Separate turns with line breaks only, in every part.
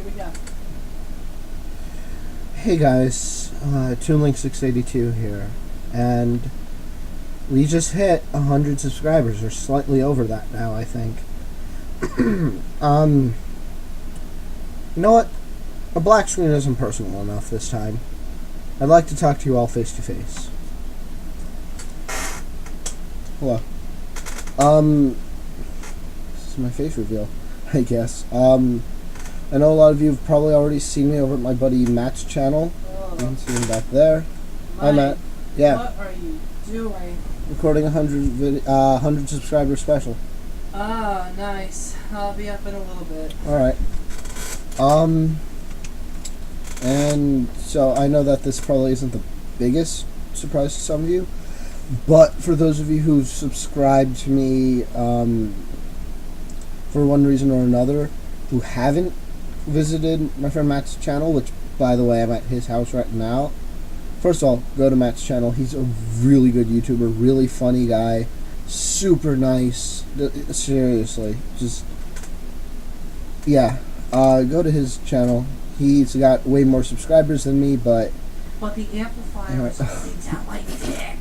we go.
Hey guys, ToonLink682 here, and we just hit 100 subscribers, or slightly over that now, I think. You know what? A black screen isn't personal enough this time. I'd like to talk to you all face to face. Hello. This is my face reveal, I guess. I know a lot of you have probably already seen me over at my buddy Matt's channel. You can see him back there. Hi, Matt. Yeah.
What are you doing?
Recording 100 subscriber special.
Ah, nice. I'll be up in a little bit.
Alright. And so I know that this probably isn't the biggest surprise to some of you, but for those of you who've subscribed to me, for one reason or another, who haven't visited my friend Matt's channel, which, by the way, I'm at his house right now. First of all, go to Matt's channel. He's a really good YouTuber, really funny guy, super nice. Seriously, just, yeah. Go to his channel. He's got way more subscribers than me, but
the amplifier is going down like dick.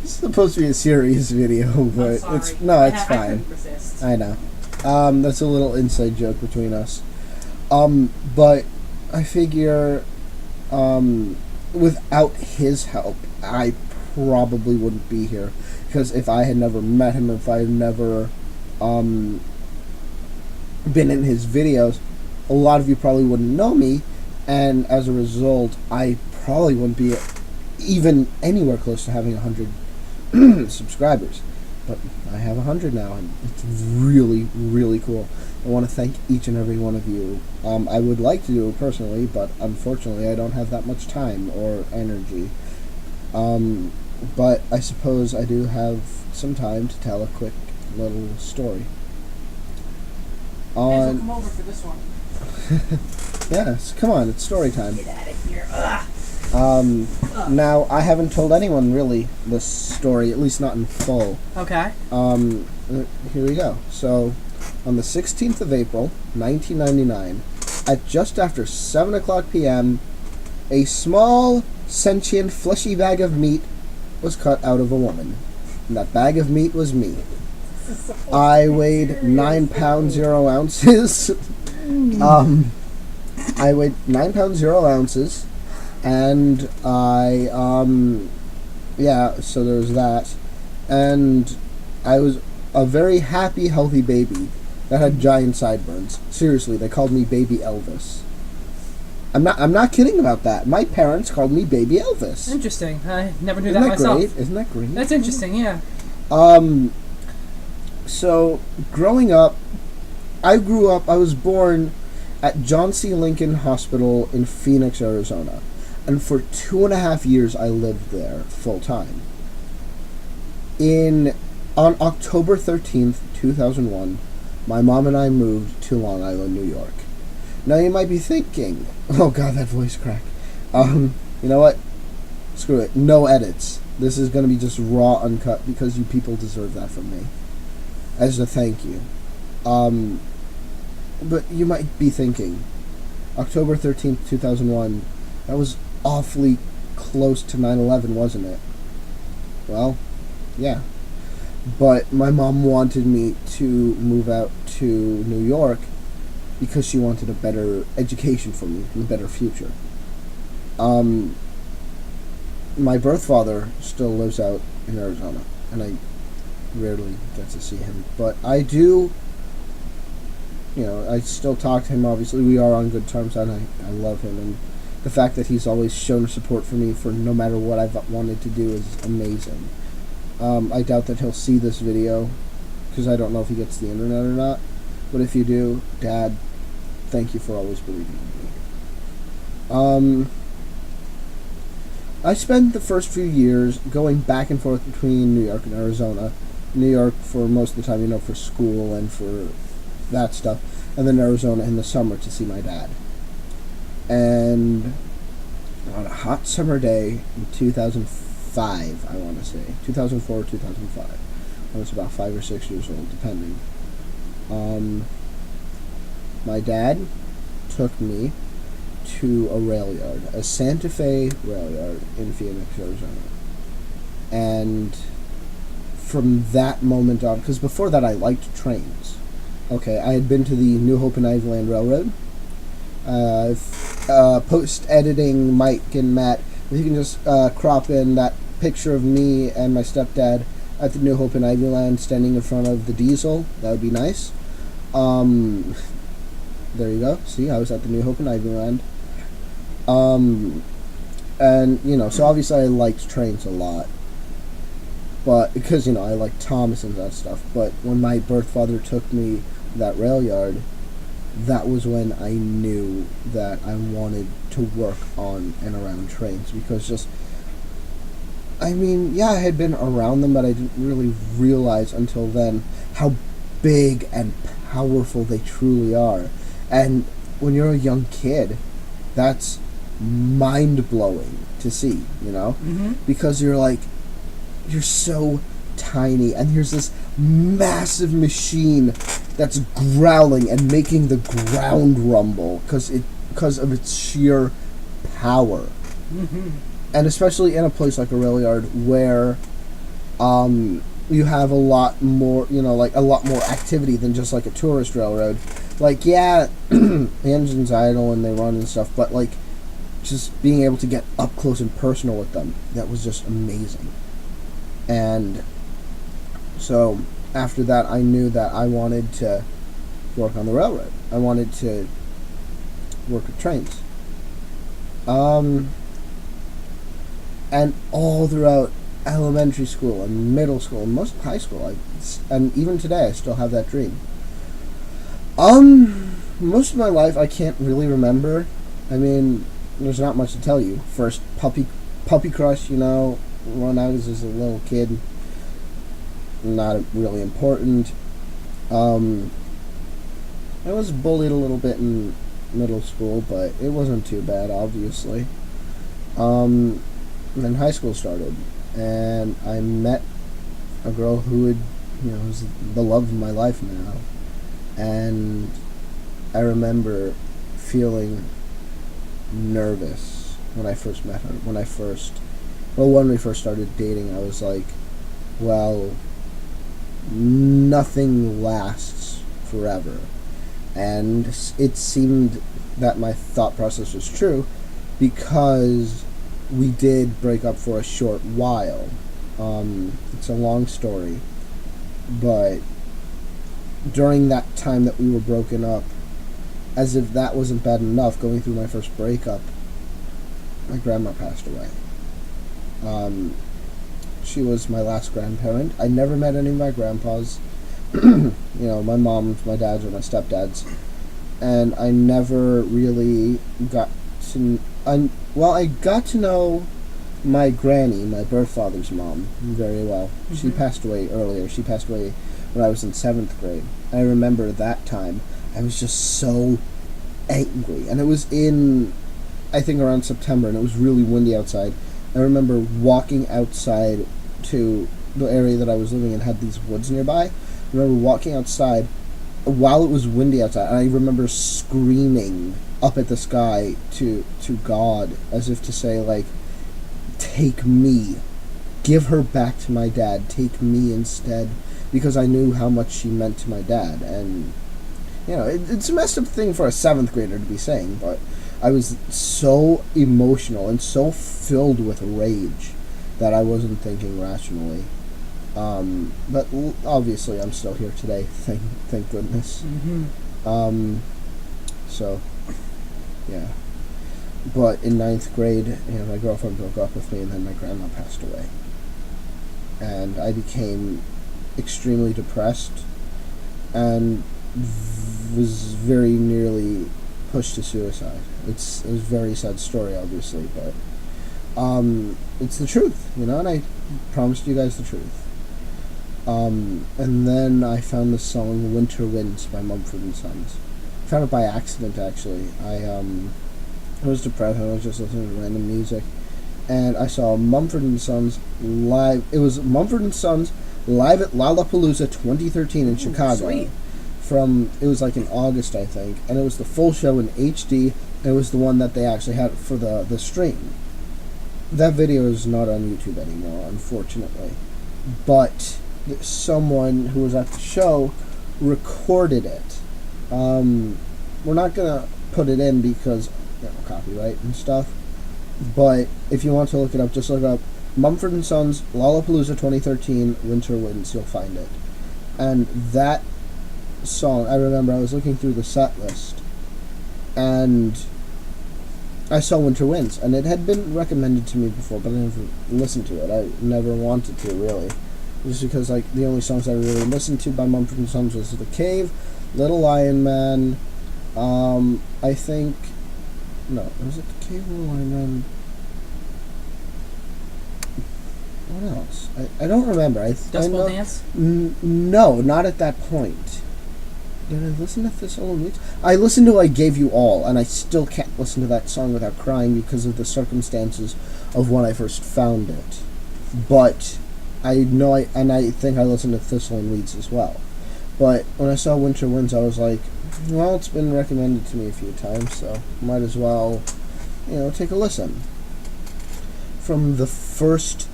It's supposed to be a serious video, but it's fine.
I couldn't resist.
I know. That's a little inside joke between us. But I figure, without his help, I probably wouldn't be here. Because if I had never met him, if I had never, been in his videos, a lot of you probably wouldn't know me, and as a result, I probably wouldn't be even anywhere close to having 100 subscribers. But I have 100 now, and it's really, really cool. I want to thank each and every one of you. I would like to do it personally, but unfortunately I don't have that much time or energy. But I suppose I do have some time to tell a quick little story.
Come over for this one.
Yes, come on, it's story time.
Get out of here. Ugh.
Now, I haven't told anyone, really, this story, at least not in full.
Okay.
Here we go. So, on the 16th of April, 1999, at just after 7 o'clock p.m., a small, sentient, fleshy bag of meat was cut out of a woman. And that bag of meat was me. I weighed 9 pounds 0 ounces. I weighed 9 pounds 0 ounces. And I, yeah, so there was that. And I was a very happy, healthy baby that had giant sideburns. Seriously, they called me Baby Elvis. I'm not kidding about that. My parents called me Baby Elvis.
Interesting. I never knew
Isn't
that myself.
Great? Isn't that great?
That's interesting, yeah.
So, growing up, I was born at John C. Lincoln Hospital in Phoenix, Arizona. And for 2.5 years, I lived there full time. On October 13th, 2001, my mom and I moved to Long Island, New York. Now you might be thinking, oh god, that voice crack. You know what? Screw it. No edits. This is going to be just raw, uncut, because you people deserve that from me. As a thank you. But you might be thinking, October 13th, 2001, that was awfully close to 9/11, wasn't it? Well, yeah. But my mom wanted me to move out to New York because she wanted a better education for me and a better future. My birth father still lives out in Arizona, and I rarely get to see him. But I do, I still talk to him, obviously. We are on good terms, and I love him. And the fact that he's always shown support for me for no matter what I've wanted to do is amazing. I doubt that he'll see this video, because I don't know if he gets the internet or not. But if you do, Dad, thank you for always believing in me. I spent the first few years going back and forth between New York and Arizona. New York for most of the time, for school and for that stuff. And then Arizona in the summer to see my dad. And on a hot summer day in 2005, I want to say, 2004 or 2005, I was about 5 or 6 years old, depending. My dad took me to a rail yard, a Santa Fe rail yard in Phoenix, Arizona. And from that moment on, because before that I liked trains. Okay, I had been to the New Hope and Ivyland Railroad. Post-editing Mike and Matt, if you can just crop in that picture of me and my stepdad at the New Hope and Ivyland standing in front of the diesel, that would be nice. There you go. See, I was at the New Hope and Ivyland. And, you know, so obviously I liked trains a lot. But, because, you know, I liked Thomas and that stuff. But when my birth father took me to that rail yard, that was when I knew that I wanted to work on and around trains. Because just, I mean, yeah, I had been around them, but I didn't really realize until then how big and powerful they truly are. And when you're a young kid, that's mind-blowing to see, you know?
Mm-hmm.
Because you're like, you're so tiny, and here's this massive machine that's growling and making the ground rumble because of its sheer power.
Mm-hmm.
And especially in a place like a rail yard where you have a lot more, you know, like a lot more activity than just like a tourist railroad. Like, yeah, the engine's idle and they run and stuff, but like just being able to get up close and personal with them, that was just amazing. And so after that, I knew that I wanted to work on the railroad. I wanted to work with trains. And all throughout elementary school and middle school and most of high school, and even today, I still have that dream. Most of my life, I can't really remember. I mean, there's not much to tell you. First, puppy crush, you know, when I was just a little kid. Not really important. I was bullied a little bit in middle school, but it wasn't too bad, obviously. And then high school started, and I met a girl who would, you know, was the love of my life now. And I remember feeling nervous when I first met her. When we first started dating, I was like, well, nothing lasts forever. And it seemed that my thought process was true, because we did break up for a short while. It's a long story, but during that time that we were broken up, as if that wasn't bad enough, going through my first breakup, my grandma passed away. She was my last grandparent. I never met any of my grandpas. You know, my mom's, my dad's, or my stepdad's. And I never really got to... I got to know my granny, my birth father's mom, very well. Mm-hmm. She passed away earlier. She passed away when I was in 7th grade. I remember that time. I was just so angry. And it was in, I think, around September, and it was really windy outside. I remember walking outside to the area that I was living in, had these woods nearby. I remember walking outside while it was windy outside, and I remember screaming up at the sky to God, as if to say, like, take me. Give her back to my dad. Take me instead. Because I knew how much she meant to my dad. And, you know, it's a messed up thing for a 7th grader to be saying, but I was so emotional and so filled with rage that I wasn't thinking rationally. But obviously I'm still here today, thank goodness. Mm-hmm. So, yeah. But in 9th grade, you know, my girlfriend broke up with me, and then my grandma passed away. And I became extremely depressed and was very nearly pushed to suicide. It was a very sad story, obviously, but it's the truth, you know, and I promised you guys the truth. And then I found the song Winter Winds by Mumford & Sons. I found it by accident, actually. I was depressed, and I was just listening to random music, and I saw Mumford & Sons live. It was Mumford & Sons live at Lollapalooza 2013 in Chicago.
Sweet.
it was like in August, I think, and it was the full show in HD, and it was the one that they actually had for the stream. That video is not on YouTube anymore, unfortunately, but someone who was at the show recorded it. We're not gonna put it in because, you know, copyright and stuff, but if you want to look it up, just look up Mumford & Sons Lollapalooza 2013 Winter Winds, you'll find it. And that song, I remember I was looking through the set list, and I saw Winter Winds, and it had been recommended to me before, but I never listened to it. I never wanted to, really. Just because, like, the only songs I really listened to by Mumford & Sons was The Cave, Little Lion Man, I think... No, was it The Cave, Little Lion Man? What else? I don't remember.
Dust Bowl Dance?
No, not at that point. Did I listen to Thistle and Weeds? I listened to I Gave You All, and I still can't listen to that song without crying because of the circumstances of when I first found it. But I know I think I listened to Thistle and Weeds as well. But when I saw Winter Winds, I was like, well, it's been recommended to me a few times, so might as well, you know, take a listen. From the first...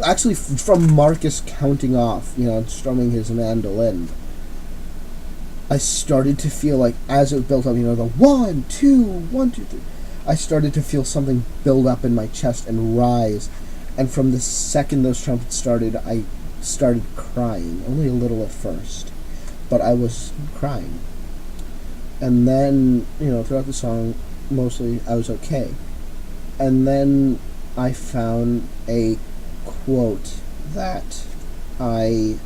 Actually, from Marcus counting off, you know, strumming his mandolin, I started to feel like, as it built up, you know, the 1, 2, 1, 2, 3, I started to feel something build up in my chest and rise. And from the second those trumpets started, I started crying. Only a little at first, but I was crying. And then, you know, throughout the song, mostly I was okay. And then I found a quote that I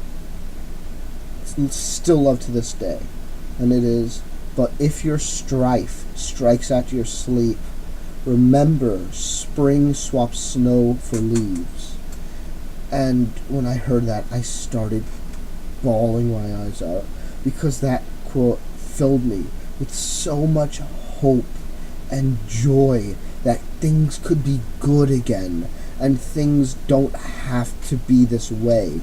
still love to this day, and it is, "But if your strife strikes at your sleep, remember spring swaps snow for leaves." And when I heard that, I started bawling my eyes out, because that quote filled me with so much hope and joy that things could be good again, and things don't have to be this way.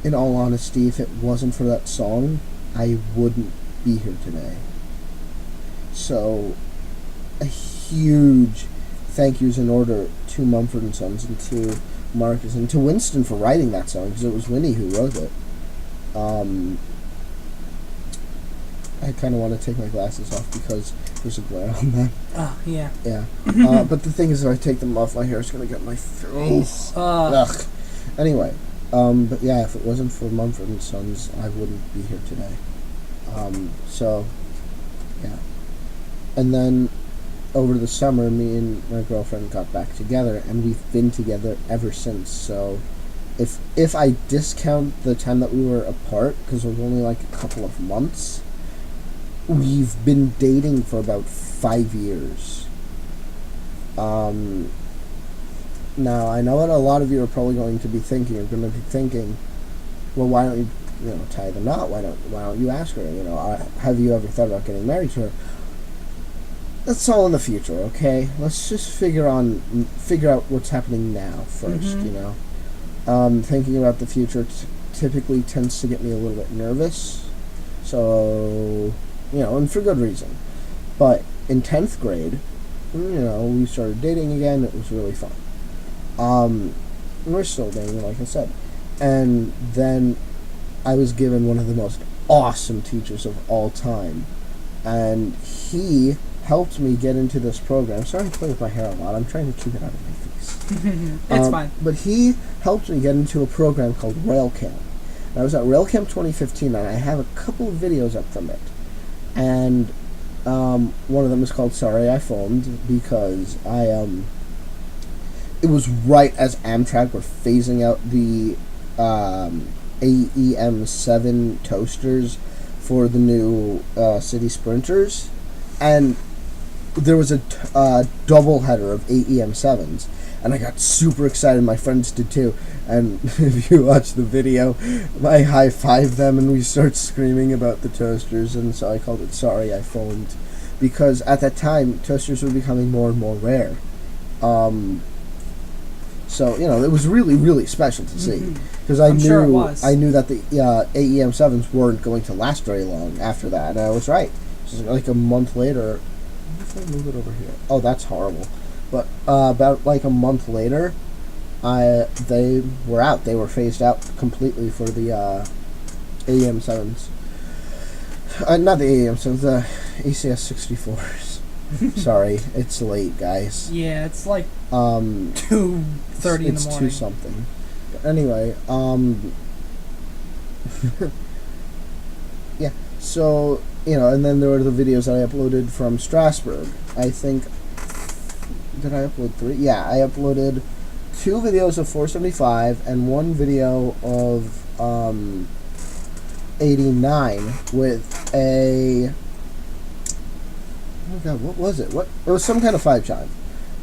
In all honesty, if it wasn't for that song, I wouldn't be here today. So, a huge thank yous in order to Mumford & Sons and to Marcus and to Winston for writing that song, because it was Winnie who wrote it. I kind of want to take my glasses off because there's a glare on them.
Oh, yeah.
Yeah. But the thing is, if I take them off, my hair is going to get my face. Ugh. Anyway, but yeah, if it wasn't for Mumford & Sons, I wouldn't be here today. So, yeah. And then, over the summer, me and my girlfriend got back together, and we've been together ever since. So, if I discount the time that we were apart, because it was only like a couple of months, we've been dating for about 5 years. Now, I know that a lot of you are probably going to be thinking, well, why don't you, tie the knot? Why don't you ask her? Have you ever thought about getting married to her? That's all in the future, okay? Let's just figure out what's happening now first. Thinking about the future typically tends to get me a little bit nervous. So, and for good reason. But in 10th grade, we started dating again. It was really fun. We're still dating, like I said. And then I was given one of the most awesome teachers of all time. And he helped me get into this program. Sorry to play with my hair a lot. I'm trying to keep it out of my face.
It's fine.
But he helped me get into a program called Rail Camp. And I was at Rail Camp 2015, and I have a couple of videos up from it. And one of them is called Sorry I Phoned, because it was right as Amtrak were phasing out the AEM7 toasters for the new City Sprinters, and there was a double header of AEM7s, and I got super excited. My friends did too, and if you watch the video, I high-fived them and we start screaming about the toasters, and so I called it Sorry I Phoned, because at that time toasters were becoming more and more rare. So it was really, really special to see, because
I'm sure it was.
I knew that the AEM7s weren't going to last very long after that, and I was right. Just like a month later, if I move it over here, oh, that's horrible. But about like a month later, they were out. They were phased out completely for the AEM7s. Not the AEM7s, the ACS64s. Sorry, it's late, guys.
Yeah, it's like 2:30 in the morning.
It's 2 something. But anyway, yeah. So and then there were the videos that I uploaded from Strasbourg. I think, did I upload 3? Yeah, I uploaded 2 videos of 475 and 1 video of 89 with a. Oh god, what was it? It was some kind of 5-chime.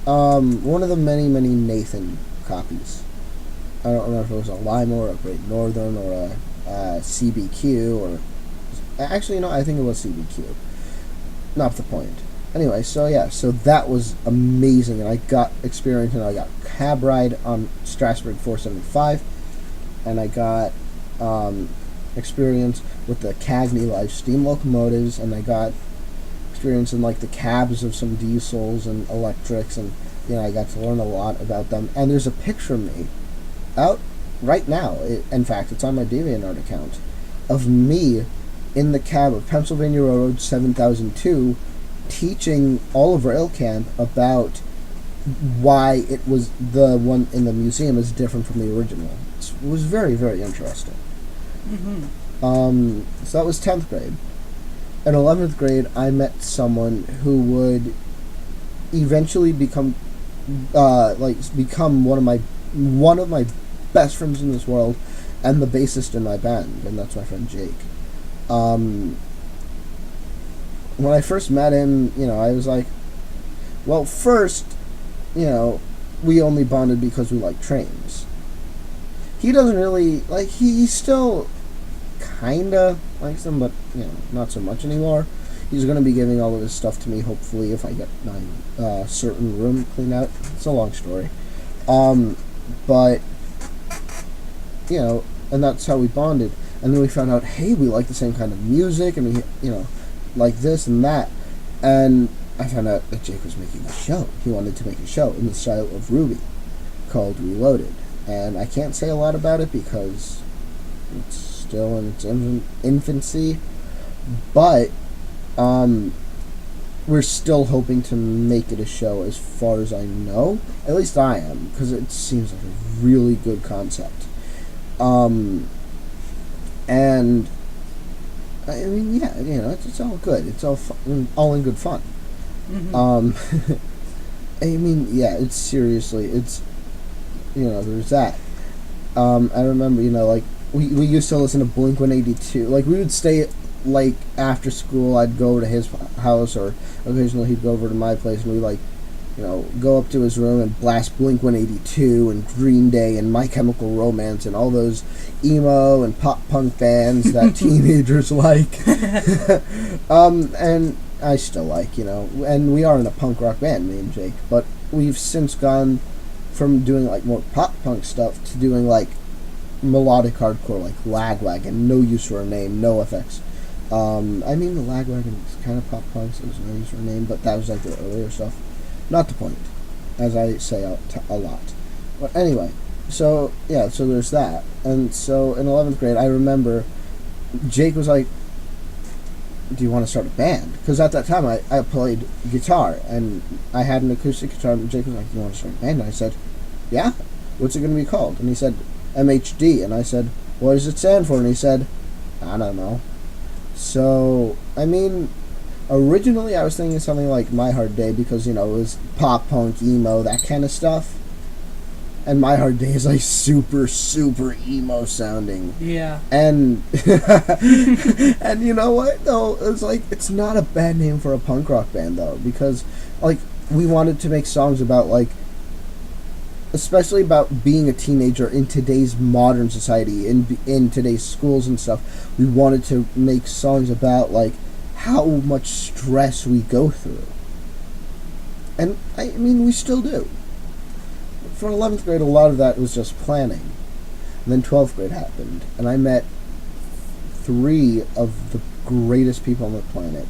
One of the many, many Nathan copies. I don't remember if it was a Lima or a Great Northern or a CBQ or... Actually, I think it was CBQ. Not the point. Anyway, so that was amazing, and I got experience, and I got cab ride on Strasbourg 475, and I got experience with the Cagney Life steam locomotives, and I got experience in like the cabs of some diesels and electrics, and I got to learn a lot about them. And there's a picture of me out right now. In fact, it's on my DeviantArt account of me in the cab of Pennsylvania Railroad 7002 teaching Oliver Ilkamp about why it was the one in the museum is different from the original. It was very, very interesting. So that was 10th grade. In 11th grade, I met someone who would eventually become one of my best friends in this world, and the bassist in my band, and that's my friend Jake. When I first met him, I was like, well, first, we only bonded because we like trains. He doesn't really, he still kinda likes them, but, not so much anymore. He's going to be giving all of his stuff to me, hopefully, if I get my certain room cleaned out. It's a long story. But, and that's how we bonded. And then we found out, hey, we like the same kind of music, and we, like this and that. And I found out that Jake was making a show. He wanted to make a show in the style of Ruby called Reloaded. And I can't say a lot about it because it's still in its infancy. But we're still hoping to make it a show, as far as I know. At least I am, because it seems like a really good concept. And I mean, yeah, it's all good. It's all all in good fun. I mean, yeah, it's seriously, it's there's that. I remember, we used to listen to Blink-182. Like, we would stay after school. I'd go to his house, or occasionally he'd go over to my place, and we go up to his room and blast Blink-182 and Green Day and My Chemical Romance and all those emo and pop-punk bands that teenagers like. And I still like, and we are in a punk rock band, me and Jake, but we've since gone from doing, more pop-punk stuff to doing, melodic hardcore, like Lagwagon, No Use for a Name, No Effects. I mean, the Lagwagon is kind of pop-punk, so there's No Use for a Name, but that was, the earlier stuff. Not the point, as I say a lot. But anyway, so there's that. And so in 11th grade, I remember Jake was like, do you want to start a band? Because at that time, I played guitar, and I had an acoustic guitar, and Jake was like, do you want to start a band? And I said, yeah? What's it going to be called? And he said, MHD. And I said, what does it stand for? And he said, I don't know. So, I mean, originally I was thinking something like My Hard Day, because, it was pop-punk, emo, that kind of stuff. And My Hard Day is, super, super emo sounding.
Yeah.
And, and you know what, though? It's it's not a bad name for a punk rock band, though, because, we wanted to make songs about, especially about being a teenager in today's modern society, in today's schools and stuff. We wanted to make songs about, how much stress we go through. And, I mean, we still do. for 11th grade, a lot of that was just planning. And then 12th grade happened, and I met 3 of the greatest people on the planet.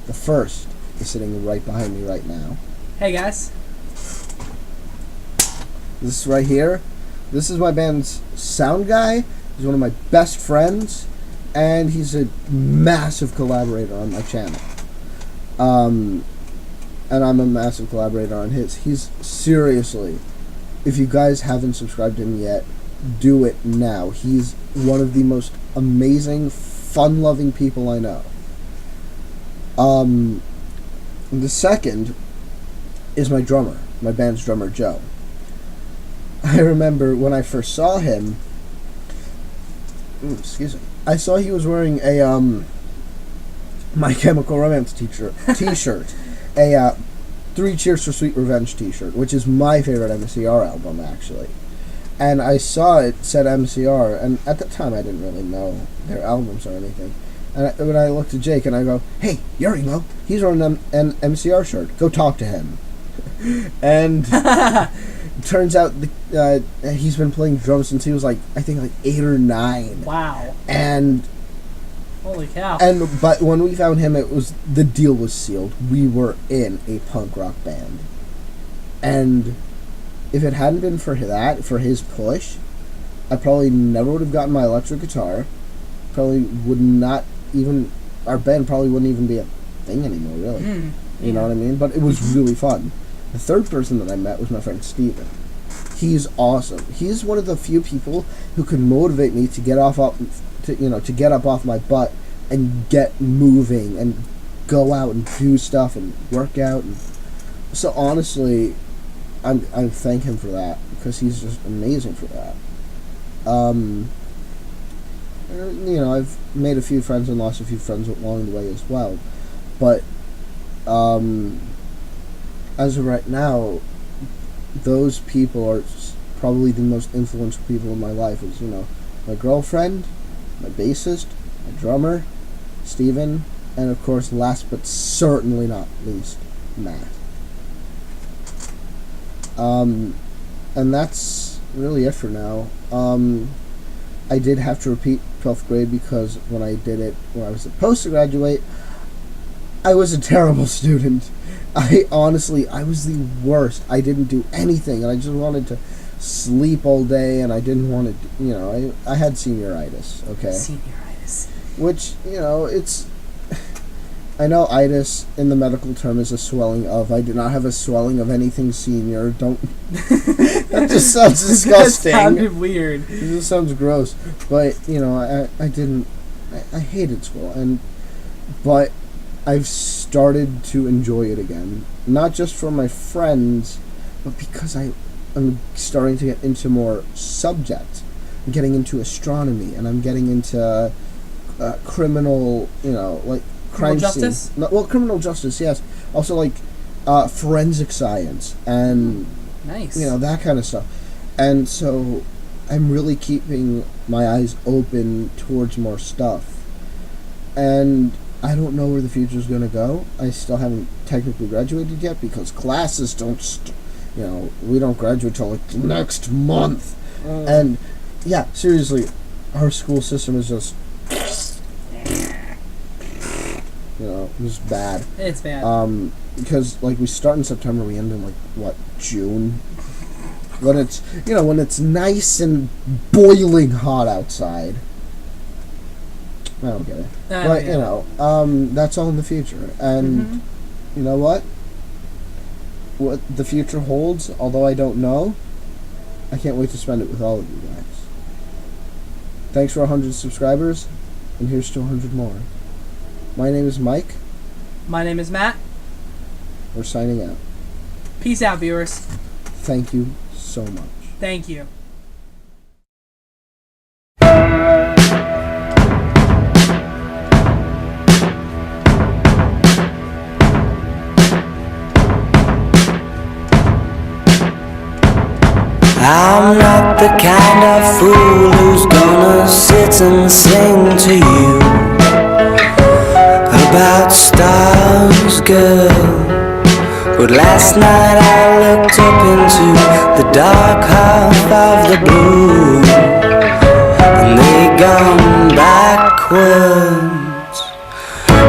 The first is sitting right behind me right now.
Hey guys.
This right here, this is my band's sound guy. He's one of my best friends, and he's a massive collaborator on my channel. And I'm a massive collaborator on his. He's seriously, if you guys haven't subscribed to him yet, do it now. He's one of the most amazing, fun-loving people I know. The second is my drummer, my band's drummer, Joe. I remember when I first saw him, excuse me, I saw he was wearing a, My Chemical Romance t-shirt, a, 3 Cheers for Sweet Revenge t-shirt, which is my favorite MCR album, actually. And I saw it said MCR, and at the time I didn't really know their albums or anything. And when I looked at Jake and I go, "Hey, Yuri, Mo, he's wearing an MCR shirt. Go talk to him." And turns out he's been playing drums since he was I think 8 or 9.
Wow.
And
holy cow.
But when we found him, the deal was sealed. We were in a punk rock band. And if it hadn't been for his push, I probably never would have gotten my electric guitar. Probably would not even, our band probably wouldn't even be a thing anymore, really. You know what I mean? But it was really fun. The third person that I met was my friend Steven. He's awesome. He's one of the few people who can motivate me to get up off my butt and get moving and go out and do stuff and work out. And so honestly, I thank him for that, because he's just amazing for that. I've made a few friends and lost a few friends along the way as well. But as of right now, those people are probably the most influential people in my life. Is my girlfriend, my bassist, my drummer, Steven, and of course, last but certainly not least, Matt. And that's really it for now. I did have to repeat 12th grade because when I did it, when I was supposed to graduate, I was a terrible student. I was the worst. I didn't do anything, and I just wanted to sleep all day, and I didn't want to, I had senioritis, okay?
Senioritis.
Which, it's... I know itis in the medical term is a swelling of. I do not have a swelling of anything senior. Don't... That just sounds disgusting.
That sounded weird.
It just sounds gross. But, I didn't... I hated school, but I've started to enjoy it again. Not just for my friends, but because I'm starting to get into more subjects. I'm getting into astronomy, and I'm getting into criminal, crime
justice?
scene. No, well, criminal justice, yes. Also, forensic science, and
nice.
That kind of stuff. And so I'm really keeping my eyes open towards more stuff. And I don't know where the future's going to go. I still haven't technically graduated yet, because classes don't, we don't graduate till next month. And yeah, seriously, our school system is just, just bad.
It's bad.
Because we start in September, we end in June. When it's nice and boiling hot outside. I don't get it. But, that's all in the future. And you know what? What the future holds, although I don't know, I can't wait to spend it with all of you guys. Thanks for 100 subscribers, and here's to 100 more. My name is Mike.
My name is Matt.
We're signing out.
Peace out, viewers.
Thank you so much.
Thank you.
I'm not the kind of fool who's gonna sit and sing to you about stars, girl. But last night I looked up into the dark half of the blue, and they gone backwards.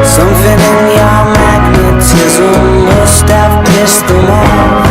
Something in your magnetism must have pissed them off.